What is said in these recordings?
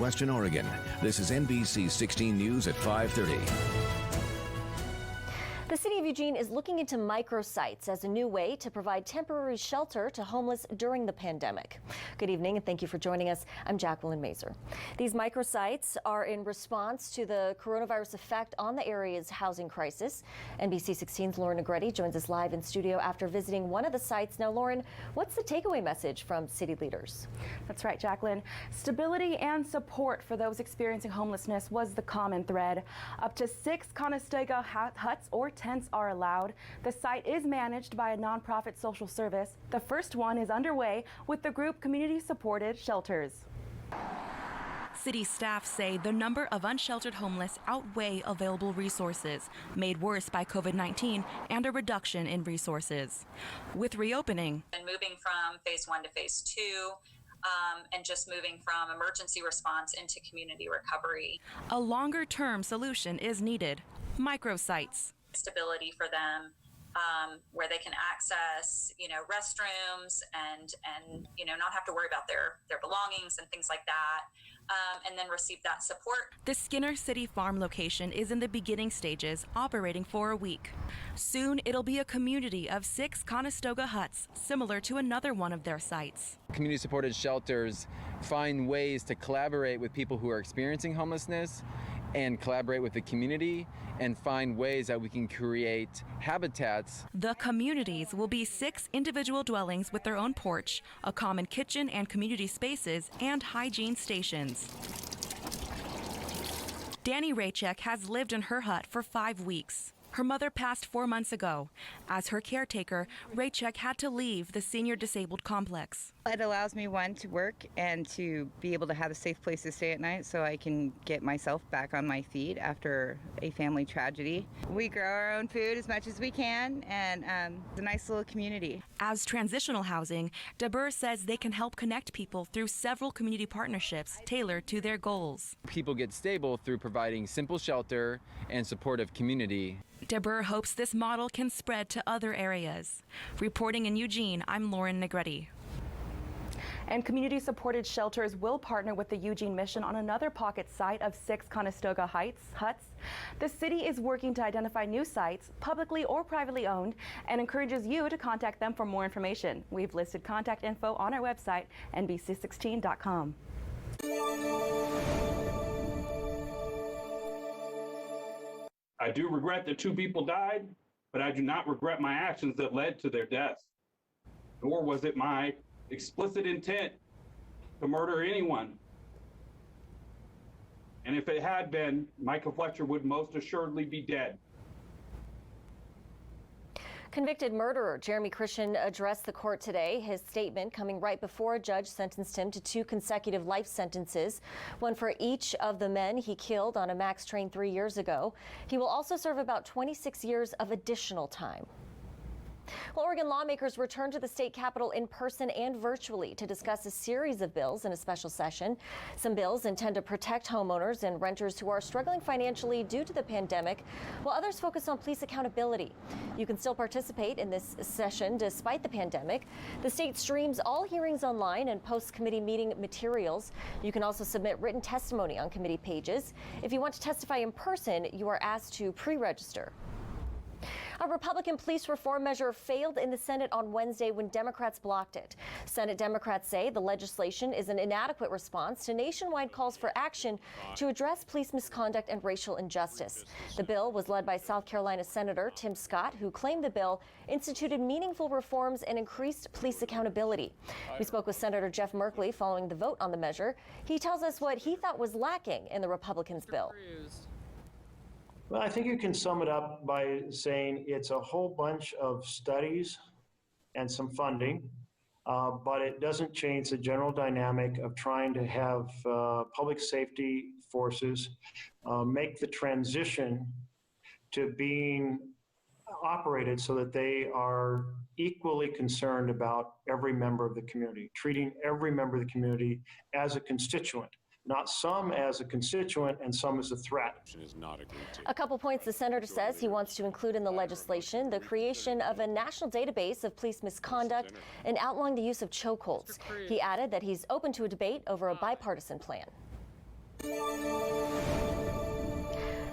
Western Oregon. This is NBC 16 News at 5:30. The city of Eugene is looking into microsites as a new way to provide temporary shelter to homeless during the pandemic. Good evening and thank you for joining us. I'm Jacqueline Mazer. These microsites are in response to the coronavirus effect on the area's housing crisis. NBC 16's Lauren Negretti joins us live in studio after visiting one of the sites. Now, Lauren, what's the takeaway message from city leaders? That's right, Jacqueline. Stability and support for those experiencing homelessness was the common thread. Up to 6 Conestoga huts or tents are allowed. The site is managed by a nonprofit social service. The first one is underway with the group Community Supported Shelters. City staff say the number of unsheltered homeless outweigh available resources, made worse by COVID-19 and a reduction in resources. With reopening and moving from phase 1 to phase 2, and just moving from emergency response into community recovery, a longer-term solution is needed: microsites. Stability for them, where they can access, restrooms and not have to worry about their belongings and things like that, and then receive that support. The Skinner City Farm location is in the beginning stages, operating for a week. Soon, it'll be a community of 6 Conestoga huts, similar to another one of their sites. Community-supported shelters find ways to collaborate with people who are experiencing homelessness and collaborate with the community and find ways that we can create habitats. The communities will be 6 individual dwellings with their own porch, a common kitchen and community spaces, and hygiene stations. Danny Raychek has lived in her hut for 5 weeks. Her mother passed 4 months ago. As her caretaker, Raychek had to leave the senior disabled complex. It allows me, one, to work and to be able to have a safe place to stay at night so I can get myself back on my feet after a family tragedy. We grow our own food as much as we can, and it's a nice little community. As transitional housing, DeBurr says they can help connect people through several community partnerships tailored to their goals. People get stable through providing simple shelter and supportive community. DeBurr hopes this model can spread to other areas. Reporting in Eugene, I'm Lauren Negretti. And community-supported shelters will partner with the Eugene Mission on another pocket site of 6 Conestoga huts. The city is working to identify new sites, publicly or privately owned, and encourages you to contact them for more information. We've listed contact info on our website, NBC16.com. I do regret that 2 people died, but I do not regret my actions that led to their deaths. Nor was it my explicit intent to murder anyone. And if it had been, Michael Fletcher would most assuredly be dead. Convicted murderer Jeremy Christian addressed the court today. His statement coming right before a judge sentenced him to 2 consecutive life sentences, one for each of the men he killed on a MAX train 3 years ago. He will also serve about 26 years of additional time. Well, Oregon lawmakers returned to the state capitol in person and virtually to discuss a series of bills in a special session. Some bills intend to protect homeowners and renters who are struggling financially due to the pandemic, while others focus on police accountability. You can still participate in this session despite the pandemic. The state streams all hearings online and posts committee meeting materials. You can also submit written testimony on committee pages. If you want to testify in person, you are asked to pre-register. A Republican police reform measure failed in the Senate on Wednesday when Democrats blocked it. Senate Democrats say the legislation is an inadequate response to nationwide calls for action to address police misconduct and racial injustice. The bill was led by South Carolina Senator Tim Scott, who claimed the bill instituted meaningful reforms and increased police accountability. We spoke with Senator Jeff Merkley following the vote on the measure. He tells us what he thought was lacking in the Republicans' bill. Well, I think you can sum it up by saying it's a whole bunch of studies and some funding, but it doesn't change the general dynamic of trying to have public safety forces make the transition to being operated so that they are equally concerned about every member of the community, treating every member of the community as a constituent. Not some as a constituent and some as a threat. A couple points the senator says he wants to include in the legislation: the creation of a national database of police misconduct and outlawing the use of chokeholds. He added that he's open to a debate over a bipartisan plan.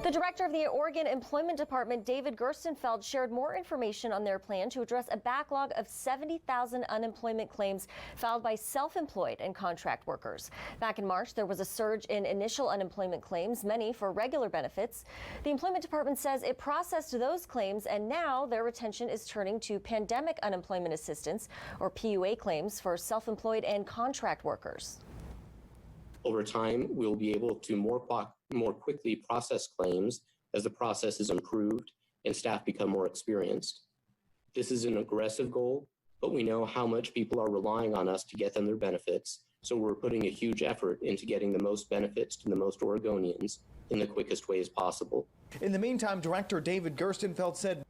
The director of the Oregon Employment Department, David Gerstenfeld, shared more information on their plan to address a backlog of 70,000 unemployment claims filed by self-employed and contract workers. Back in March, there was a surge in initial unemployment claims, many for regular benefits. The Employment Department says it processed those claims, and now their attention is turning to pandemic unemployment assistance, or PUA, claims for self-employed and contract workers. Over time, we'll be able to more quickly process claims as the process is improved and staff become more experienced. This is an aggressive goal, but we know how much people are relying on us to get them their benefits, so we're putting a huge effort into getting the most benefits to the most Oregonians in the quickest ways possible. In the meantime, Director David Gerstenfeld said,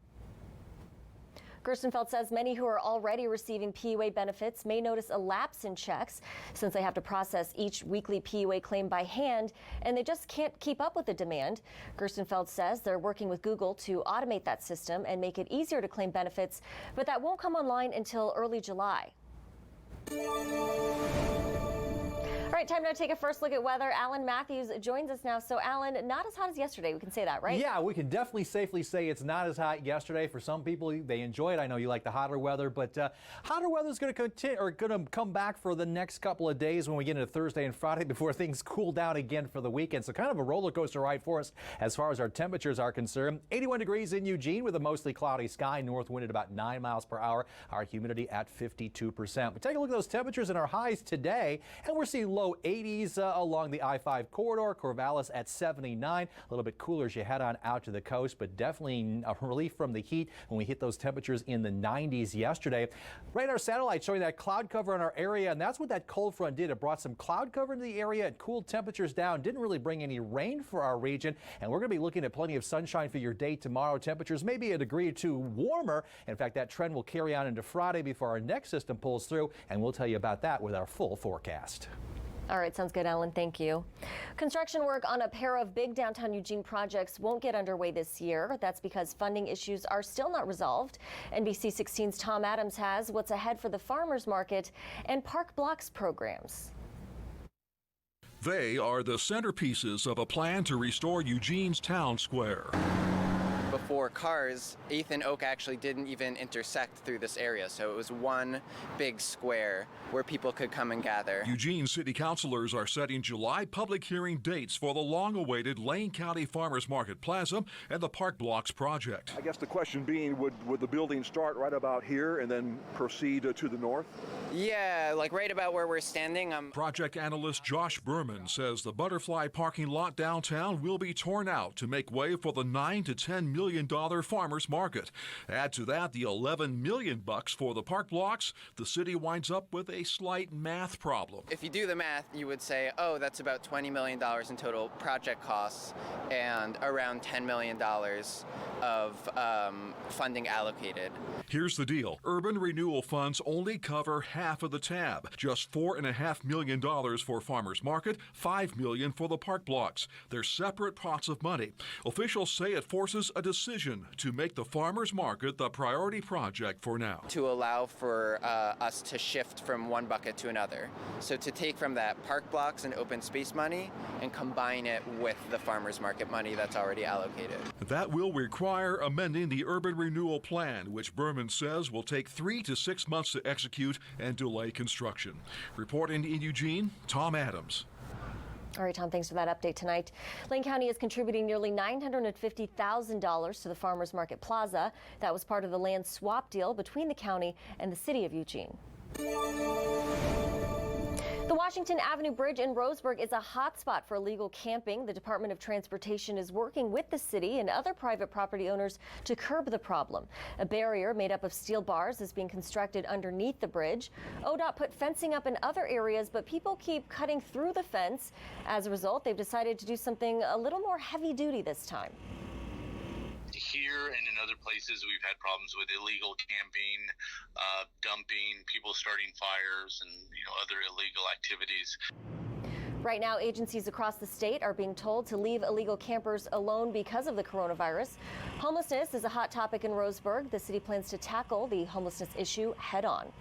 Gerstenfeld says many who are already receiving PUA benefits may notice a lapse in checks since they have to process each weekly PUA claim by hand, and they just can't keep up with the demand. Gerstenfeld says they're working with Google to automate that system and make it easier to claim benefits, but that won't come online until early July. All right, time now to take a first look at weather. Alan Matthews joins us now. So, Alan, not as hot as yesterday. We can say that, right? Yeah, we can definitely safely say it's not as hot yesterday. For some people, they enjoy it. I know you like the hotter weather, but hotter weather is going to continue, or going to come back for the next couple of days when we get into Thursday and Friday before things cool down again for the weekend. So, kind of a roller coaster ride for us as far as our temperatures are concerned. 81 degrees in Eugene with a mostly cloudy sky. North wind at about 9 miles per hour. Our humidity at 52%. We take a look at those temperatures and our highs today, and we're seeing low 80s along the I-5 corridor. Corvallis at 79. A little bit cooler as you head on out to the coast, but definitely a relief from the heat when we hit those temperatures in the 90s yesterday. Radar satellite showing that cloud cover in our area, and that's what that cold front did. It brought some cloud cover into the area and cooled temperatures down. Didn't really bring any rain for our region, and we're going to be looking at plenty of sunshine for your day tomorrow. Temperatures maybe a degree or two warmer. In fact, that trend will carry on into Friday before our next system pulls through, and we'll tell you about that with our full forecast. All right, sounds good, Alan. Thank you. Construction work on a pair of big downtown Eugene projects won't get underway this year. That's because funding issues are still not resolved. NBC 16's Tom Adams has what's ahead for the farmers market and Park Blocks programs. They are the centerpieces of a plan to restore Eugene's town square. Before cars, 8th and Oak actually didn't even intersect through this area, so it was one big square where people could come and gather. Eugene city councilors are setting July public hearing dates for the long-awaited Lane County Farmers Market Plaza and the Park Blocks project. I guess the question being, would the building start right about here and then proceed to the north? Yeah, like right about where we're standing. Project analyst Josh Berman says the Butterfly parking lot downtown will be torn out to make way for the $9 to $10 million farmers market. Add to that the $11 million for the Park Blocks, the city winds up with a slight math problem. If you do the math, you would say, oh, that's about $20 million in total project costs and around $10 million of funding allocated. Here's the deal. Urban renewal funds only cover half of the tab. Just $4.5 million for farmers market, $5 million for the Park Blocks. They're separate pots of money. Officials say it forces a decision to make the farmers market the priority project for now. To allow for us to shift from one bucket to another. So to take from that Park Blocks and open space money and combine it with the farmers market money that's already allocated. That will require amending the urban renewal plan, which Berman says will take 3 to 6 months to execute and delay construction. Reporting in Eugene, Tom Adams. All right, Tom, thanks for that update tonight. Lane County is contributing nearly $950,000 to the Farmers Market Plaza. That was part of the land swap deal between the county and the city of Eugene. The Washington Avenue Bridge in Roseburg is a hotspot for illegal camping. The Department of Transportation is working with the city and other private property owners to curb the problem. A barrier made up of steel bars is being constructed underneath the bridge. ODOT put fencing up in other areas, but people keep cutting through the fence. As a result, they've decided to do something a little more heavy duty this time. Here and in other places, we've had problems with illegal camping, dumping, people starting fires, and other illegal activities. Right now, agencies across the state are being told to leave illegal campers alone because of the coronavirus. Homelessness is a hot topic in Roseburg. The city plans to tackle the homelessness issue head on.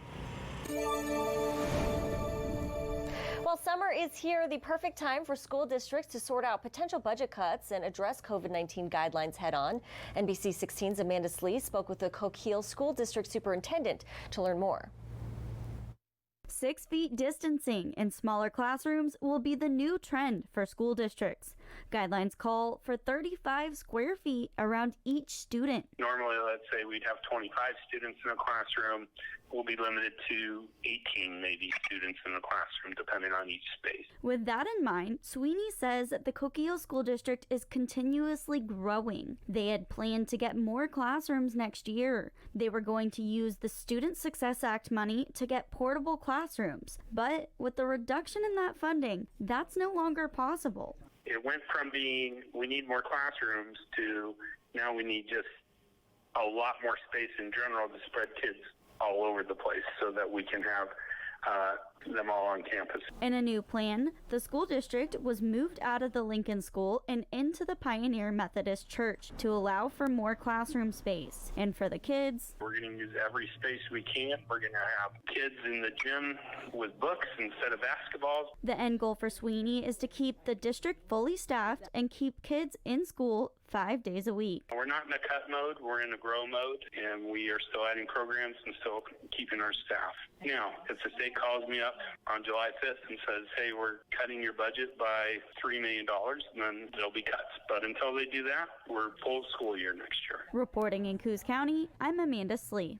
Well, summer is here, the perfect time for school districts to sort out potential budget cuts and address COVID-19 guidelines head on. NBC 16's Amanda Slee spoke with the Coquille School District Superintendent to learn more. 6 feet distancing in smaller classrooms will be the new trend for school districts. Guidelines call for 35 square feet around each student. Normally, let's say we'd have 25 students in a classroom. We'll be limited to 18 maybe students in the classroom, depending on each space. With that in mind, Sweeney says that the Coquille School District is continuously growing. They had planned to get more classrooms next year. They were going to use the Student Success Act money to get portable classrooms. But with the reduction in that funding, that's no longer possible. It went from being, we need more classrooms, to now we need just a lot more space in general to spread kids all over the place so that we can have them all on campus. In a new plan, the school district was moved out of the Lincoln School and into the Pioneer Methodist Church to allow for more classroom space. And for the kids, we're going to use every space we can. We're going to have kids in the gym with books instead of basketballs. The end goal for Sweeney is to keep the district fully staffed and keep kids in school 5 days a week. We're not in a cut mode, we're in a grow mode, and we are still adding programs and still keeping our staff. Now, if the state calls me up on July 5th and says, hey, we're cutting your budget by $3 million, then there'll be cuts. But until they do that, we're full school year next year. Reporting in Coos County, I'm Amanda Slee.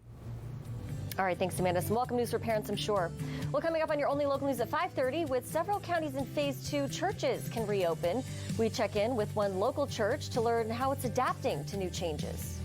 All right, thanks, Amanda. Some welcome news for parents, I'm sure. Well, coming up on your only local news at 5:30, with several counties in phase 2, churches can reopen. We check in with one local church to learn how it's adapting to new changes.